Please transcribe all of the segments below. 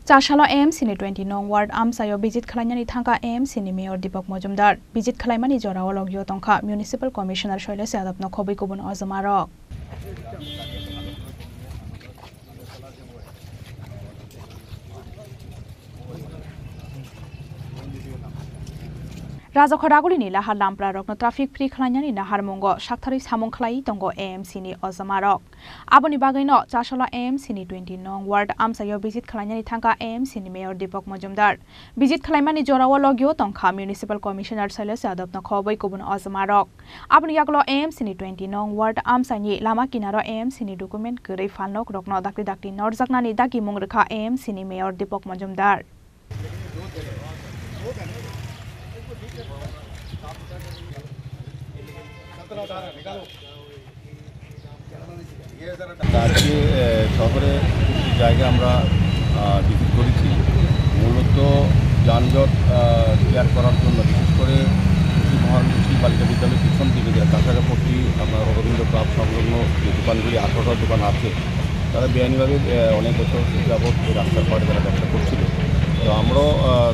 Chashala AMC ni 20 nong ward amsayo visit khalanyani thangka AMC ni Mayor Deepak Majumdar visit khalaimani jorawa logyo tongkha Municipal Commissioner Shailesh Yadav no khobai kubun azamarok Raja Khoraguli ni lahar lampra rokno traffic free khalanyani nahar mongo sakthari samong khlai tongo AMC ni azamarok aboni bagaino Chashala AMC ni 20 nong ward amsayo visit khalanyani thangka AMC ni Mayor Deepak Majumdar visit khalaimani jorawa logyo tongkha Municipal Commissioner Shailesh Yadav no khobai kubun azamarok aboni yaklo AMC ni 20 nong ward amsani lama kinaro AMC ni document gurei falnok rokno dakti norjaknani daki mongrekha AMC ni Mayor Deepak Majumdar আজকে শহরে জায়গা আমরা visit করেছি মূলত যানজট clear করার জন্য বিশেষ করে মহানগরী বালিকা বিদ্যালয়ের পিছন দিকে যে কাছাকাছি আপনার অরবিন্দ ক্লাব সংলগ্ন যে দোকানগুলি 18টা দোকান আছে তারা বেআইনিভাবে অনেক বছর যাবৎ এই রাস্তার পাড়ে তারা ব্যবসা করছিল তো আমরাও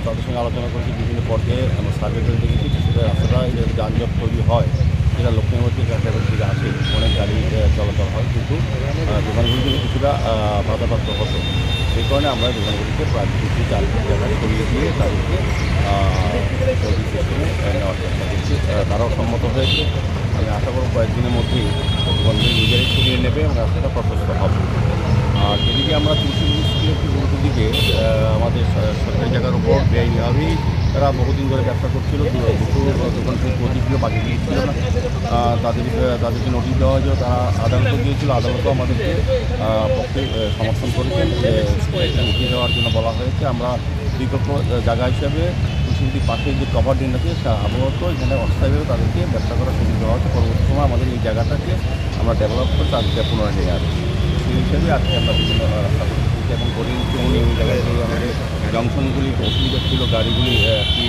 তাদের সঙ্গে আলোচনা করেছি বিভিন্ন পর্যায়ে আমরা সার্ভে করে দেখেছি সেটা রাস্তাটা যানজট তৈরি হয় যেটা লক্ষ্মীমতি কাছাকাছি থেকে আসে অনেক গাড়ি চলাচল হয় কিন্তু দোকানগুলি থেকে কিছুটা বাধাপ্রাপ্ত হতো সেই কারণে আমরা দোকানগুলিকে প্রায় 2-4 জায়গায় সরিয়ে দিয়ে তাদেরকে সিস্টেমে নেওয়ার চেষ্টা করছি তারাও সম্মত হয়েছে আমি আশা করব কয়েকদিনের মধ্যেই দোকানগুলি নিজেরাই সরিয়ে নেবে এবং রাস্তাটা প্রশস্ত হবে আর যেদিকে আমরা তুলসী স্কুলের উল্টো দিকে আমাদের সরকারি জায়গার উপর বেআইনিভাবেই তারা বহুদিন ধরে ব্যবসা করছিল দুটো দোকান থেকে প্রতিক্রিয়া বাকি দিয়েছিল না তাদেরকে নোটিশ দেওয়া হয়েছিল তারা আদালতে গিয়েছিল আদালতও আমাদেরকে পক্ষে সমর্থন করেছেন যে উঠিয়ে দেওয়ার জন্য বলা হয়েছে আমরা বিকল্প জায়গা হিসাবে তুলসীর পাশে যে কভার ড্রেন আছে আবহাওয়া এখানে অস্থায়ীভাবে তাদেরকে ব্যবসা করার সুযোগ দেওয়া হচ্ছে পরবর্তী সময় আমাদের এই জায়গাটাকে আমরা ডেভেলপ করে তাদেরকে পুনরায় নিয়ে আসি সেই হিসেবে আজকে আমরা বিভিন্ন রাস্তা করছি এবং করি উনি ওই জায়গায় আমাদের জংশনগুলি অসুবিধা ছিল গাড়িগুলি কি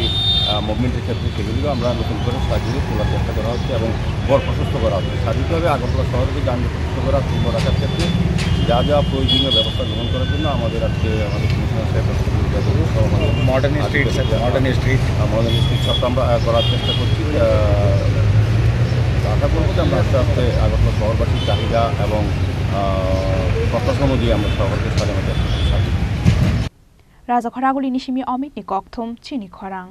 মুভমেন্টের ক্ষেত্রে সেগুলিও আমরা নতুন করে সাজিয়ে তোলার চেষ্টা করা হচ্ছে এবং গড় প্রশস্ত করা হচ্ছে সার্বিকভাবে আগরতলা শহরকে যানজট প্রশস্ত করা পূর্ণ রাখার ক্ষেত্রে যা যা প্রয়োজনীয় ব্যবস্থা গ্রহণ করার জন্য আমাদের আজকে আমাদের কমিশনার সাহেব মডার্ন স্ট্রিট সবটা আমরা করার চেষ্টা করছি আশা করবো যে আমরা আস্তে আস্তে আগরতলা শহরবাসীর চাহিদা এবং প্রত্যাশা অনুযায়ী আমরা শহরকে সাজানো চেষ্টা করছি Raja Khoraguli ni simi omit ni kokthum chini khorang